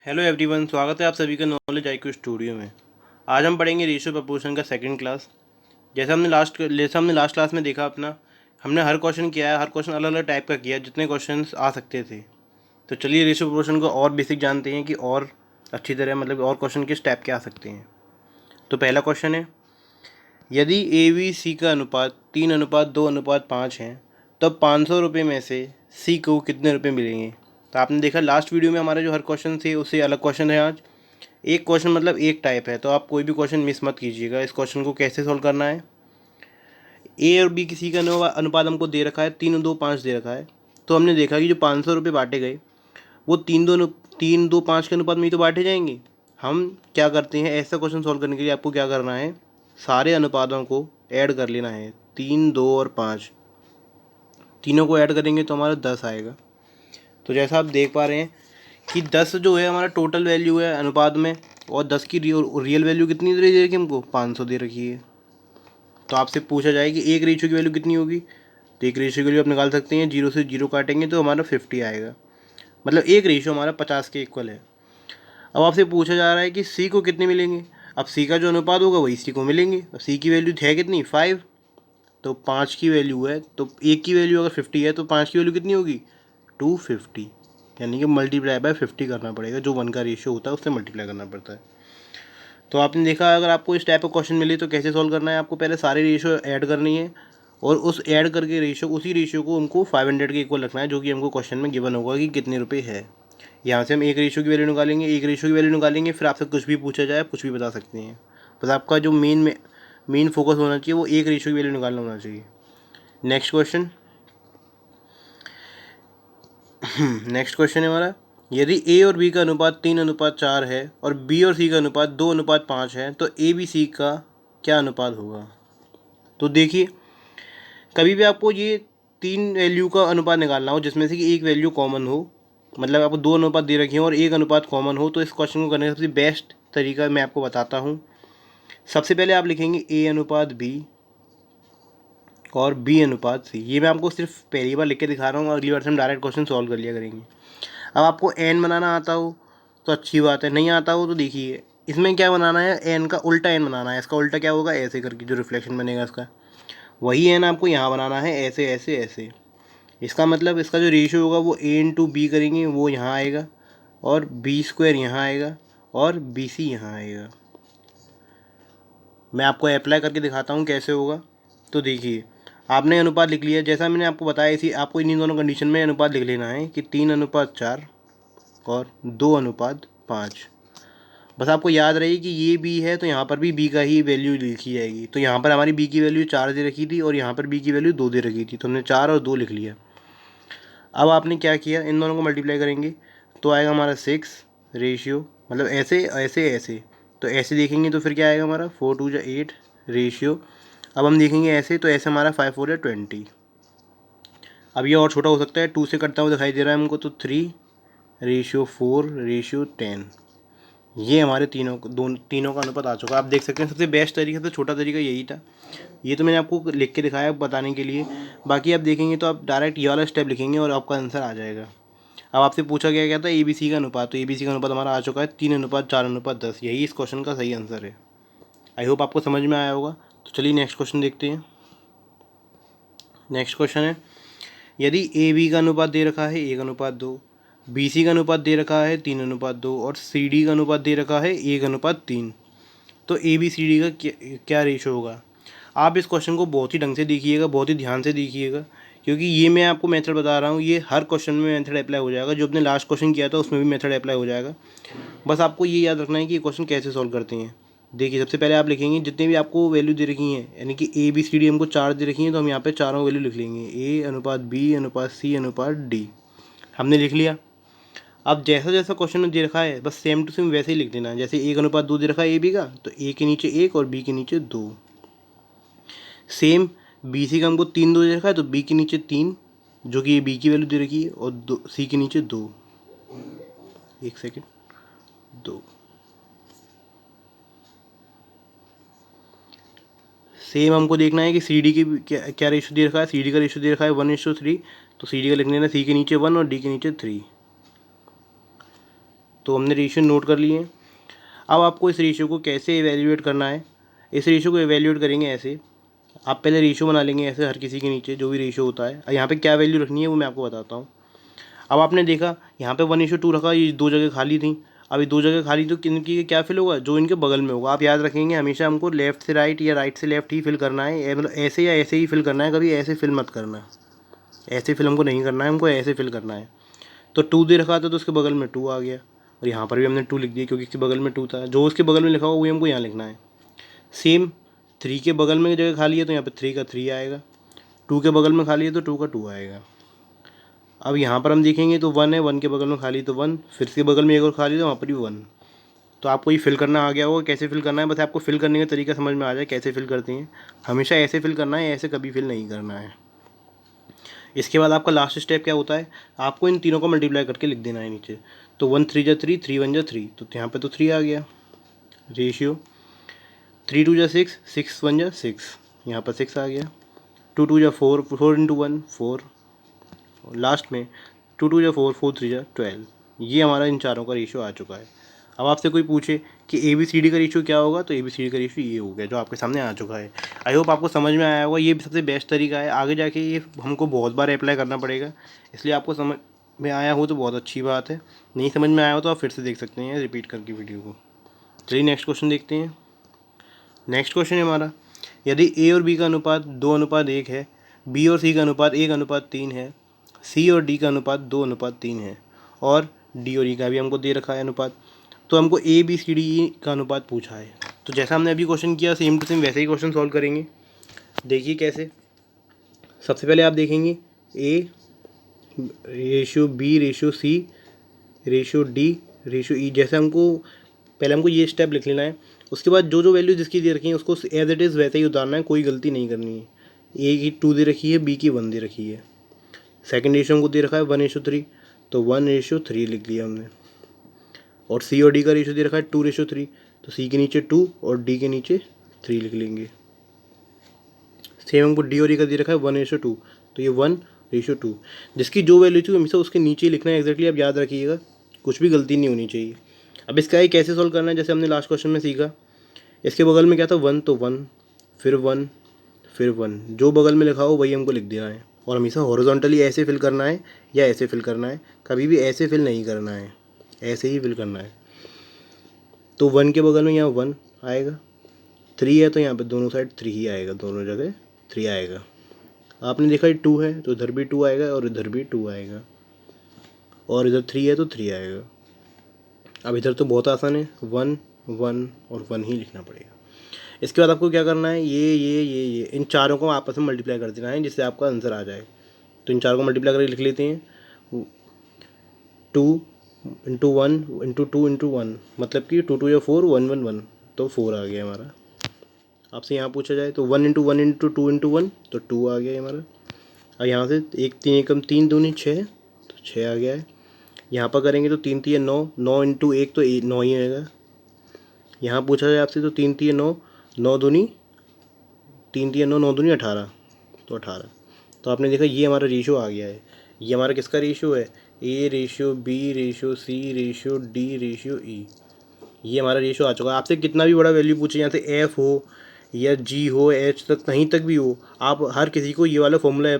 Hello everyone, स्वागत है आप सभी का नॉलेज आईक्यू स्टूडियो में। आज हम पढ़ेंगे रेशियो प्रपोर्शन का सेकंड क्लास। जैसा हमने लास्ट क्लास में देखा हमने हर क्वेश्चन किया है, हर क्वेश्चन अलग अलग टाइप का किया है, जितने क्वेश्चन आ सकते थे। तो चलिए रेशियो प्रपोर्शन को और बेसिक जानते हैं कि और अच्छी तरह और क्वेश्चन किस टाइप के आ सकते हैं। तो पहला क्वेश्चन है, यदि ए बी सी का अनुपात 3:2:5 है तब 500 रुपये में से सी को कितने रुपये मिलेंगे। तो आपने देखा लास्ट वीडियो में हमारे जो हर क्वेश्चन थे उससे अलग क्वेश्चन है। आज एक क्वेश्चन एक टाइप है, तो आप कोई भी क्वेश्चन मिस मत कीजिएगा। इस क्वेश्चन को कैसे सॉल्व करना है, ए और बी किसी का अनुपात हमको दे रखा है 3:2:5 दे रखा है। तो हमने देखा कि जो 500 रुपये बांटे गए वो 3:2:5 के अनुपात में ही तो बांटे जाएंगे। हम क्या करते हैं, ऐसा क्वेश्चन सॉल्व करने के लिए आपको क्या करना है, सारे अनुपातों को ऐड कर लेना है। 3, 2 और 5 तीनों को ऐड करेंगे तो हमारा 10 आएगा। तो जैसा आप देख पा रहे हैं कि 10 जो है हमारा टोटल वैल्यू है अनुपात में, और 10 की रियल वैल्यू कितनी दे रखी है हमको, 500 दे रखी है। तो आपसे पूछा जाए कि एक रेशियो की वैल्यू कितनी होगी, तो एक रेशियो की वैल्यू आप निकाल सकते हैं। 0 से 0 काटेंगे तो हमारा 50 आएगा, मतलब एक रेशियो हमारा 50 के इक्वल है। अब आपसे पूछा जा रहा है कि सी को कितने मिलेंगे। अब सी का जो अनुपात होगा वही सी को मिलेंगे। अब सी की वैल्यू है कितनी, 5। तो 5 की वैल्यू है, तो एक की वैल्यू अगर 50 है तो 5 की वैल्यू कितनी होगी, 250। यानी कि मल्टीप्लाई बाय 50 करना पड़ेगा, जो 1 का रेशियो होता है उससे मल्टीप्लाई करना पड़ता है। तो आपने देखा, अगर आपको इस टाइप का क्वेश्चन मिले तो कैसे सॉल्व करना है, आपको पहले सारे रेशियो ऐड करनी है और उस ऐड करके उसी रेशियो को हमको 500 के इक्वल रखना है, जो कि हमको क्वेश्चन में गिवन होगा कि कितने रुपये है। यहाँ से हम एक रेशियो की वैल्यू निकालेंगे, फिर आपसे कुछ भी पूछा जाए कुछ भी बता सकते हैं। बस आपका जो मेन फोकस होना चाहिए वो एक रेशियो की वैल्यू निकालना होना चाहिए। नेक्स्ट क्वेश्चन नेक्स्ट क्वेश्चन है हमारा, यदि ए और बी का अनुपात 3:4 है और बी और सी का अनुपात 2:5 है तो ए बी सी का क्या अनुपात होगा। तो देखिए, कभी भी आपको ये तीन वैल्यू का अनुपात निकालना हो जिसमें से कि एक वैल्यू कॉमन हो, मतलब आपको दो अनुपात दे रखे हो और एक अनुपात कॉमन हो, तो इस क्वेश्चन को करने का सबसे बेस्ट तरीका मैं आपको बताता हूँ। सबसे पहले आप लिखेंगे ए अनुपात बी और बी अनुपात सी। ये मैं आपको सिर्फ पहली बार लिख के दिखा रहा हूँ, अगली बार से हम डायरेक्ट क्वेश्चन सॉल्व कर लिया करेंगे। अब आपको एन बनाना आता हो तो अच्छी बात है, नहीं आता हो तो देखिए इसमें क्या बनाना है, एन का उल्टा एन बनाना है। इसका उल्टा क्या होगा, ऐसे करके जो रिफ्लेक्शन बनेगा इसका, वही एन आपको यहाँ बनाना है, ऐसे ऐसे ऐसे। इसका मतलब इसका जो रेशियो होगा वो ए इंटू बी करेंगे वो यहाँ आएगा, और बी स्क्वायर यहाँ आएगा, और बी सी यहाँ आएगा। मैं आपको अप्लाई करके दिखाता हूँ कैसे होगा। तो देखिए, आपने अनुपात लिख लिया, जैसा मैंने आपको बताया इसी आपको इन्हीं दोनों कंडीशन में अनुपात लिख लेना है कि 3:4 और 2:5। बस आपको याद रही कि ये बी है तो यहाँ पर भी बी का ही वैल्यू लिखी जाएगी। तो यहाँ पर हमारी बी की वैल्यू 4 दे रखी थी और यहाँ पर बी की वैल्यू 2 दे रखी थी, तो हमने 4 और 2 लिख लिया। अब आपने क्या किया, इन दोनों को मल्टीप्लाई करेंगे तो आएगा हमारा 6 रेशियो, मतलब ऐसे ऐसे ऐसे। तो ऐसे देखेंगे तो फिर क्या आएगा हमारा 4 2 8 रेशियो। अब हम देखेंगे ऐसे, तो ऐसे हमारा 5 4 20। अब ये और छोटा हो सकता है, 2 से कटता हुआ दिखाई दे रहा है हमको, तो 3:4:10। ये हमारे तीनों का अनुपात आ चुका है। आप देख सकते हैं सबसे बेस्ट तरीका, सबसे छोटा तरीका यही था। ये तो मैंने आपको लिख के दिखाया बताने के लिए। बाकी आप देखेंगे तो आप डायरेक्ट ये वाला स्टेप लिखेंगे और आपका आंसर आ जाएगा। अब आपसे पूछा गया था ए बी सी का अनुपात, तो ए बी सी का अनुपात हमारा आ चुका है 3:4:10। यही इस क्वेश्चन का सही आंसर है। आई होप आपको समझ में आया होगा। तो चलिए नेक्स्ट क्वेश्चन देखते हैं। नेक्स्ट क्वेश्चन है, यदि ए बी का अनुपात दे रखा है 1:2, बी सी का अनुपात दे रखा है 3:2 और सी डी का अनुपात दे रखा है 1:3, तो ए बी सी डी का क्या रेशो होगा। आप इस क्वेश्चन को बहुत ही ढंग से देखिएगा, बहुत ही ध्यान से देखिएगा, क्योंकि ये मैं आपको मेथड बता रहा हूँ, ये हर क्वेश्चन में मेथड अप्लाई हो जाएगा। जो आपने लास्ट क्वेश्चन किया था उसमें भी मेथड अप्लाई हो जाएगा। बस आपको ये याद रखना है कि ये क्वेश्चन कैसे सॉल्व करते हैं। देखिए, सबसे पहले आप लिखेंगे जितने भी आपको वैल्यू दे रखी हैं, यानी कि ए बी सी डी हमको 4 दे रखी हैं, तो हम यहाँ पे चारों वैल्यू लिख लेंगे, ए अनुपात बी अनुपात सी अनुपात डी। हमने लिख लिया। अब जैसा जैसा क्वेश्चन में दे रखा है बस सेम टू सेम वैसे ही लिख देना है। जैसे 1:2 दे रखा है ए बी का, तो ए के नीचे 1 और बी के नीचे 2। सेम बी सी का हमको 3:2 दे रखा है, तो बी के नीचे 3, जो कि ये बी की वैल्यू दे रखी है, और सी के नीचे 2। एक सेकेंड, 2। सेम हमको देखना है कि सी डी की क्या रेशो दे रखा है। सी डी का रेशो दे रखा है 1:3, तो सी डी का लिख लेना सी के नीचे 1 और डी के नीचे 3। तो हमने रेशियो नोट कर लिए हैं। अब आपको इस रेशियो को कैसे इवेल्यूएट करना है, इस रेशियो को इवेल्यूएट करेंगे ऐसे। आप पहले रेशियो बना लेंगे ऐसे हर किसी के नीचे जो भी रेशियो होता है, यहाँ पे क्या वैल्यू रखनी है वो मैं आपको बताता हूँ। अब आपने देखा यहाँ पे 1:2 रखा, ये 2 जगह खाली थी। अब ये 2 जगह खाली तो इनकी क्या फिल होगा, जो इनके बगल में होगा। आप याद रखेंगे हमेशा हमको लेफ़्ट से राइट या राइट से लेफ़्ट ही फिल करना है, मतलब ऐसे या ऐसे ही फिल करना है, कभी ऐसे फिल मत करना। ऐसे फिल हमको नहीं करना है, हमको ऐसे फिल करना है। तो 2 दे रखा था तो उसके बगल में 2 आ गया, और यहाँ पर भी हमने 2 लिख दिया क्योंकि इसके बगल में 2 था। जो उसके बगल में लिखा हुआ वही हमको यहाँ लिखना है। सेम 3 के बगल में जगह खाली है तो यहाँ पे 3 का 3 आएगा, 2 के बगल में खाली है तो 2 का 2 आएगा। अब यहाँ पर हम देखेंगे तो 1 है, 1 के बगल में खाली तो 1, फिर इसके बगल में एक और खाली तो वहाँ पर भी 1। तो आपको ये फिल करना आ गया होगा, कैसे फिल करना है, बस आपको फिल करने का तरीका समझ में आ जाए कैसे फिल करते हैं। हमेशा ऐसे फिल करना है, ऐसे कभी फिल नहीं करना है। इसके बाद आपका लास्ट स्टेप क्या होता है, आपको इन तीनों को मल्टीप्लाई करके लिख देना है नीचे। तो 1 3 जा 3, 3 1 जा 3, तो यहाँ पे तो 3 आ गया। रेशियो 3 2 जा 6, 6 1 जा 6, यहाँ पर 6 आ गया। 2 2 जा 4, 4 इंटू 1 4, और लास्ट में 2 2 जा 4, 4 3 जा 12। ये हमारा इन चारों का रेशियो आ चुका है। अब आपसे कोई पूछे कि ABCD का रेशियो क्या होगा, तो ABCD का रेशियो ये हो गया जो आपके सामने आ चुका है। आई होप आपको समझ में आया होगा। ये सबसे बेस्ट तरीका है, आगे जाके ये हमको बहुत बार अप्लाई करना पड़ेगा, इसलिए आपको समझ में आया हो तो बहुत अच्छी बात है। नहीं समझ में आया हो तो आप फिर से देख सकते हैं रिपीट करके वीडियो को। चलिए नेक्स्ट क्वेश्चन देखते हैं। नेक्स्ट क्वेश्चन है हमारा, यदि A और B का अनुपात 2:1 है, B और C का अनुपात 1:3 है, C और D का अनुपात 2:3 है, और D और E का भी हमको दे रखा है अनुपात, तो हमको ABCD का अनुपात पूछा है। तो जैसा हमने अभी क्वेश्चन किया सेम टू सेम वैसे ही क्वेश्चन सॉल्व करेंगे। देखिए कैसे। सबसे पहले आप देखेंगे A ratio B ratio C ratio D ratio E, जैसे हमको ये स्टेप लिख लेना है। उसके बाद जो जो वैल्यू जिसकी दे रखी है उसको एज इट इज़ वैसे ही उतारना है, कोई गलती नहीं करनी है। A की 2 दे रखी है, B की 1 दे रखी है। सेकंड रेशियो हमको दे रखा है 1:3, तो 1:3 लिख लिया हमने। और C और D का रेशियो दे रखा है 2:3, तो C के नीचे 2 और D के नीचे 3 लिख लेंगे। सेम हमको D और E का दे रखा है 1:2, तो ये 1:2। जिसकी जो वैल्यू थी हमेशा उसके नीचे ही लिखना है एग्जैक्टली, आप याद रखिएगा, कुछ भी गलती नहीं होनी चाहिए। अब इसका ये कैसे सॉल्व करना है, जैसे हमने लास्ट क्वेश्चन में सीखा। इसके बगल में क्या था 1, तो 1 फिर 1 फिर 1, जो बगल में लिखा हो वही हमको लिख देना है। और हमेशा हॉरिजॉन्टली ऐसे फिल करना है या ऐसे फिल करना है, कभी भी ऐसे फिल नहीं करना है, ऐसे ही फिल करना है। तो 1 के बगल में यहाँ 1 आएगा, 3 है तो यहाँ पे दोनों साइड 3 ही आएगा, दोनों जगह 3 आएगा। आपने देखा 2 है तो इधर भी 2 आएगा और इधर भी 2 आएगा, और इधर 3 है तो 3 आएगा। अब इधर तो बहुत आसान है, 1 1 और 1 ही लिखना पड़ेगा। इसके बाद आपको क्या करना है, ये इन चारों को आपस में मल्टीप्लाई कर देना है जिससे आपका आंसर आ जाए। तो इन चारों को मल्टीप्लाई करके लिख लेते हैं। 2 इंटू 1 इंटू 2 इंटू 1, मतलब कि 2 2 या 4, 1 1 1, तो 4 आ गया हमारा। आपसे यहाँ पूछा जाए तो 1 इंटू 1 इंटू 2 इंटू 1, तो 2 आ गया हमारा। और यहाँ से 1 3 एकम 3 दूनी 6, तो 6 आ गया है। यहाँ पर करेंगे तो 3 3 9, 9 इंटू 1 तो 9 ही आएगा। यहाँ पूछा जाए आपसे तो 3 3 9, 9 दूनी 3 3 9, 9 दूनी 18, तो 18। तो आपने देखा ये हमारा रेशियो आ गया है। ये हमारा किसका रेशियो है, A ratio B ratio C ratio D ratio E। ये हमारा रेशियो आ चुका है। आपसे कितना भी बड़ा वैल्यू पूछे, यहाँ से F हो या G हो, H तक कहीं तक भी हो, आप हर किसी को ये वाला फॉर्मूला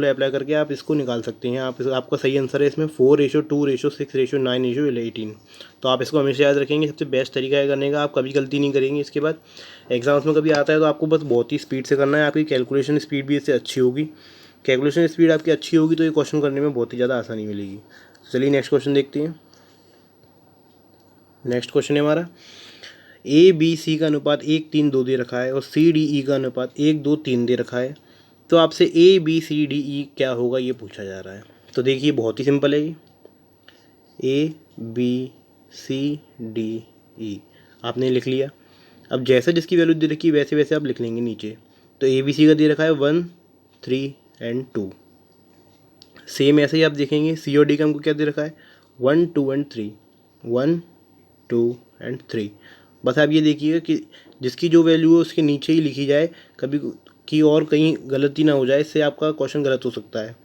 अप्लाई करके आप इसको निकाल सकते हैं। आपका सही आंसर है इसमें 4:2:6:9:11। तो आप इसको हमेशा याद रखेंगे, सबसे बेस्ट तरीका है करने का, आप कभी गलती नहीं करेंगे। इसके बाद एग्जाम्स में कभी आता है तो आपको बस बहुत ही स्पीड से करना है, आपकी कैलकुलेशन स्पीड भी इससे अच्छी होगी। कैलकुलेशन स्पीड आपकी अच्छी होगी तो ये क्वेश्चन करने में बहुत ही ज़्यादा आसानी मिलेगी। चलिए नेक्स्ट क्वेश्चन देखते हैं। नेक्स्ट क्वेश्चन है हमारा, ABC का अनुपात 1 3 2 दे रखा है और CDE का अनुपात 1 2 3 दे रखा है। तो आपसे ABCDE क्या होगा ये पूछा जा रहा है। तो देखिए बहुत ही सिंपल है ये, ABCDE आपने लिख लिया। अब जैसा जिसकी वैल्यू दे रखी है वैसे वैसे आप लिख लेंगे नीचे। तो ABC का दे रखा है 1 3 एंड 2। सेम ऐसे ही आप देखेंगे C और D का हमको क्या दे रखा है 1 2 एंड 3, 1 2 एंड 3। बस आप ये देखिएगा कि जिसकी जो वैल्यू है उसके नीचे ही लिखी जाए, कभी की और कहीं गलती ना हो जाए, इससे आपका क्वेश्चन गलत हो सकता है।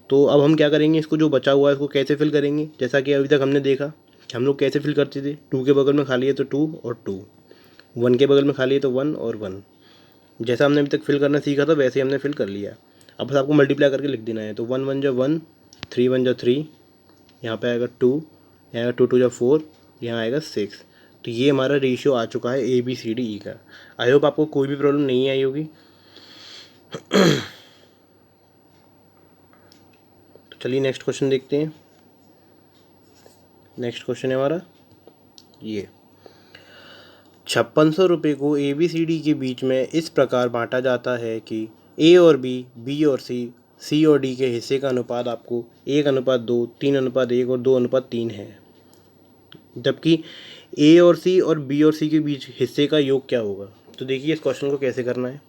तो अब हम क्या करेंगे, इसको जो बचा हुआ है इसको कैसे फिल करेंगे। जैसा कि अभी तक हमने देखा हम लोग कैसे फिल करते थे, 2 के बगल में खाली है तो 2 और 2, 1 के बगल में खाली है तो 1 और 1। जैसा हमने अभी तक फिल करना सीखा था वैसे ही हमने फिल कर लिया। अब बस आपको मल्टीप्लाई करके लिख देना है। तो 1 1 जा 1, 3 1 जा 3, यहाँ पे आएगा 2, यहाँ आएगा 2 2 जा 4, यहाँ आएगा 6। तो ये हमारा रेशियो आ चुका है ABCDE का। आई होप आपको कोई भी प्रॉब्लम नहीं आई होगी। तो चलिए नेक्स्ट क्वेश्चन देखते हैं। नेक्स्ट क्वेश्चन है हमारा ये, 5600 रुपये को ABCD के बीच में इस प्रकार बांटा जाता है कि A और B और C और D के हिस्से का अनुपात आपको 1:2, 3:1 और 2:3 है। जबकि A और C और B और C के बीच हिस्से का योग क्या होगा। तो देखिए इस क्वेश्चन को कैसे करना है।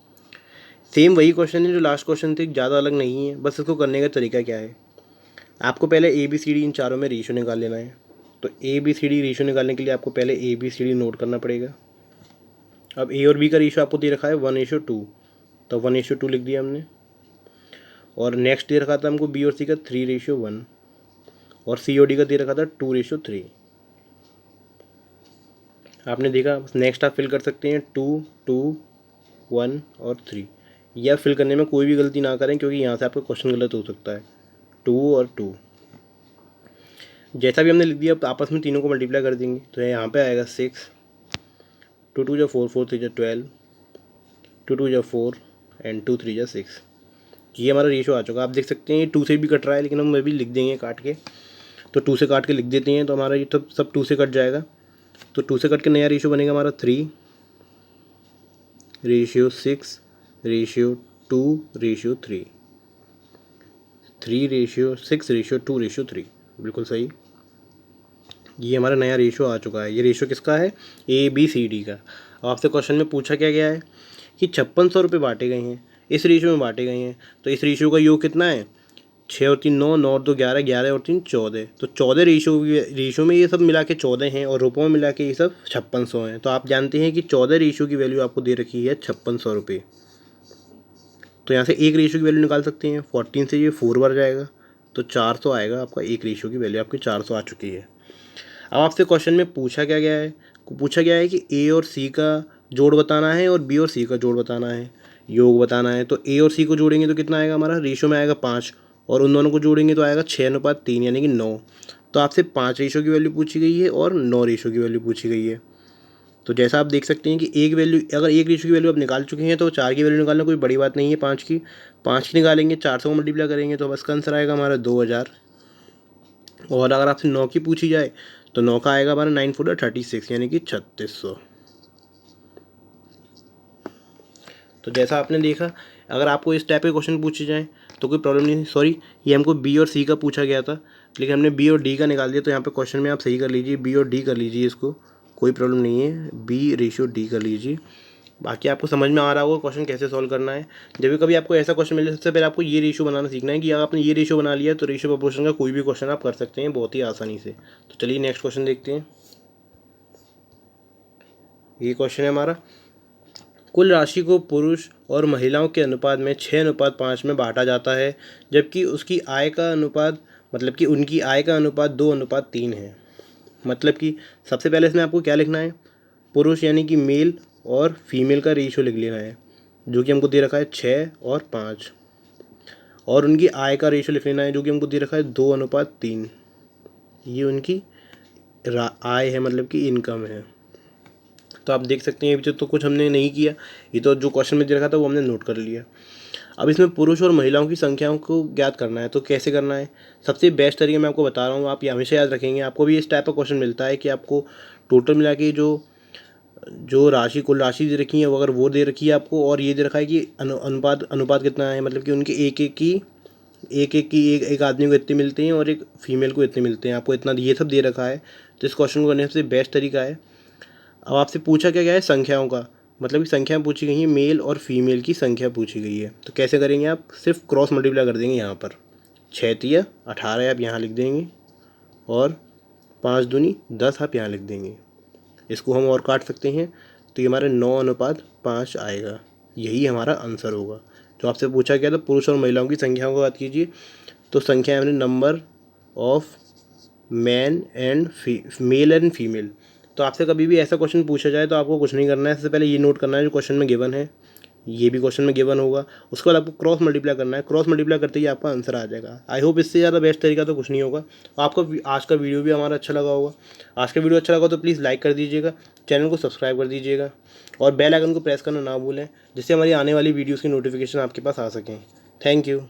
सेम वही क्वेश्चन है जो लास्ट क्वेश्चन थे, ज़्यादा अलग नहीं है। बस इसको करने का तरीका क्या है, आपको पहले ABCD इन चारों में रेशियो निकाल लेना है। तो ABCD रेशियो निकालने के लिए आपको पहले ABCD नोट करना पड़ेगा। अब A और B का रेशियो आपको दे रखा है 1:2, तो 1:2 लिख दिया हमने। और नेक्स्ट दे रखा था हमको B और C का 3:1, और C और D का दे रखा था 2:3। आपने देखा, नेक्स्ट आप फिल कर सकते हैं 2 2 1 और 3। यह फिल करने में कोई भी गलती ना करें क्योंकि यहाँ से आपका क्वेश्चन गलत हो सकता है। 2 और 2 जैसा भी हमने लिख दिया, अब आपस में तीनों को मल्टीप्लाई कर देंगे। तो यहाँ पे आएगा 6, 2 2 जा 4, 4 3 जा 12, 2 2 जा 4 एंड 2 3 जा 6। ये हमारा रेशो आ चुका। आप देख सकते हैं ये 2 से भी कट रहा है, लेकिन हम अभी लिख देंगे काट के। तो 2 से काट के लिख देते हैं, तो हमारा ये सब 2 से कट जाएगा। तो 2 से कट के नया रेशो बनेगा हमारा 3:6 रेशियो 2:3, 3:6:2:3। बिल्कुल सही, ये हमारा नया रेशो आ चुका है। ये रेशो किसका है, ABCD का। अब आपसे क्वेश्चन में पूछा क्या गया है कि 5600 रुपये बांटे गए हैं, इस रेशो में बांटे गए हैं। तो इस रेशो का योग कितना है, 6 और 3 9, 9 और 2 11, 11 और 3 14। तो 14 रेशो में ये सब मिला के 14 हैं, और रुपयों में मिला के ये सब 5600 हैं। तो आप जानते हैं कि 14 रेशो की वैल्यू आपको दे रखी है 5600 रुपये। तो यहाँ से एक रेशो की वैल्यू निकाल सकते हैं। 14 से ये 4 बार जाएगा तो 400 आएगा आपका। एक रेशो की वैल्यू आपकी 400 आ चुकी है। अब आपसे क्वेश्चन में पूछा क्या गया है, पूछा गया है कि A और C का जोड़ बताना है और B और C का जोड़ बताना है, योग बताना है। तो A और C को जोड़ेंगे तो कितना आएगा, हमारा रेशो में आएगा 5, और उन दोनों को जोड़ेंगे तो आएगा 6:3 यानी कि 9। तो आपसे 5 रेशो की वैल्यू पूछी गई है और 9 रेशो की वैल्यू पूछी गई है। तो जैसा आप देख सकते हैं कि एक वैल्यू, अगर एक रेशो की वैल्यू आप निकाल चुके हैं तो 4 की वैल्यू निकालना कोई बड़ी बात नहीं है। 5 की निकालेंगे, 400 को मल्टीप्लाई करेंगे तो बस का आंसर आएगा हमारा 2000। और अगर आपसे 9 की पूछी जाए तो 9 का आएगा हमारा 9 4 36 यानी कि 3600। तो जैसा आपने देखा, अगर आपको इस टाइप के क्वेश्चन पूछे जाएँ तो कोई प्रॉब्लम नहीं। सॉरी, ये हमको B और C का पूछा गया था, लेकिन हमने B और D का निकाल दिया। तो यहाँ पे क्वेश्चन में आप सही कर लीजिए, B और D कर लीजिए, इसको कोई प्रॉब्लम नहीं है, B/D कर लीजिए। बाकी आपको समझ में आ रहा होगा क्वेश्चन कैसे सॉल्व करना है। जब भी कभी आपको ऐसा क्वेश्चन मिले, सबसे पहले आपको ये रेशियो बनाना सीखना है कि अगर आपने ये रेशियो बना लिया तो रेशियो प्रोपोर्शन का कोई भी क्वेश्चन आप कर सकते हैं बहुत ही आसानी से। तो चलिए नेक्स्ट क्वेश्चन देखते हैं। ये क्वेश्चन है हमारा, कुल राशि को पुरुष और महिलाओं के अनुपात में 6:5 में बांटा जाता है, जबकि उसकी आय का अनुपात, मतलब कि उनकी आय का अनुपात 2:3 है। मतलब कि सबसे पहले इसमें आपको क्या लिखना है, पुरुष यानी कि मेल और फीमेल का रेशियो लिख लेना है, जो कि हमको दे रखा है 6 और 5। और उनकी आय का रेशियो लिख लेना है, जो कि हमको दे रखा है 2:3। ये उनकी आय है, मतलब कि इनकम है। तो आप देख सकते हैं अभी तो कुछ हमने नहीं किया, ये तो जो क्वेश्चन में दे रखा था वो हमने नोट कर लिया। अब इसमें पुरुष और महिलाओं की संख्याओं को ज्ञात करना है। तो कैसे करना है, सबसे बेस्ट तरीके मैं आपको बता रहा हूँ, आप ये हमेशा याद रखेंगे। आपको भी इस टाइप का क्वेश्चन मिलता है कि आपको टोटल मिला के जो राशि, कुल राशि दे रखी है वो, अगर वो दे रखी है आपको, और ये दे रखा है कि अनुपात कितना है, मतलब कि उनके एक आदमी को इतने मिलते हैं और एक फीमेल को इतने मिलते हैं, आपको इतना ये सब दे रखा है। तो इस क्वेश्चन को करने से बेस्ट तरीका है, अब आपसे पूछा क्या गया है, संख्याओं का, मतलब कि संख्या पूछी गई है, मेल और फीमेल की संख्या पूछी गई है। तो कैसे करेंगे, आप सिर्फ क्रॉस मल्टीप्लाई कर देंगे। यहाँ पर 6 × 18 आप यहाँ लिख देंगे, और 5 दूनी 10 आप यहाँ लिख देंगे। इसको हम और काट सकते हैं, तो ये हमारे 9:5 आएगा। यही हमारा आंसर होगा। जो आपसे पूछा गया था पुरुष और महिलाओं की संख्याओं को बात कीजिए, तो संख्या है हमने number of man and male and female. तो आपसे कभी भी ऐसा क्वेश्चन पूछा जाए तो आपको कुछ नहीं करना है, सबसे पहले ये नोट करना है जो क्वेश्चन में गिवन है, ये भी क्वेश्चन में गिवन होगा, उसके बाद आपको क्रॉस मल्टीप्लाई करना है, क्रॉस मल्टीप्लाई करते ही आपका आंसर आ जाएगा। आई होप इससे ज़्यादा बेस्ट तरीका तो कुछ नहीं होगा। आपको आज का वीडियो भी हमारा अच्छा लगा होगा। आज का वीडियो अच्छा लगा तो प्लीज़ लाइक कर दीजिएगा, चैनल को सब्सक्राइब कर दीजिएगा और बेल आइकन को प्रेस करना ना भूलें, जिससे हमारी आने वाली वीडियोज़ की नोटिफिकेशन आपके पास आ सकें। Thank you.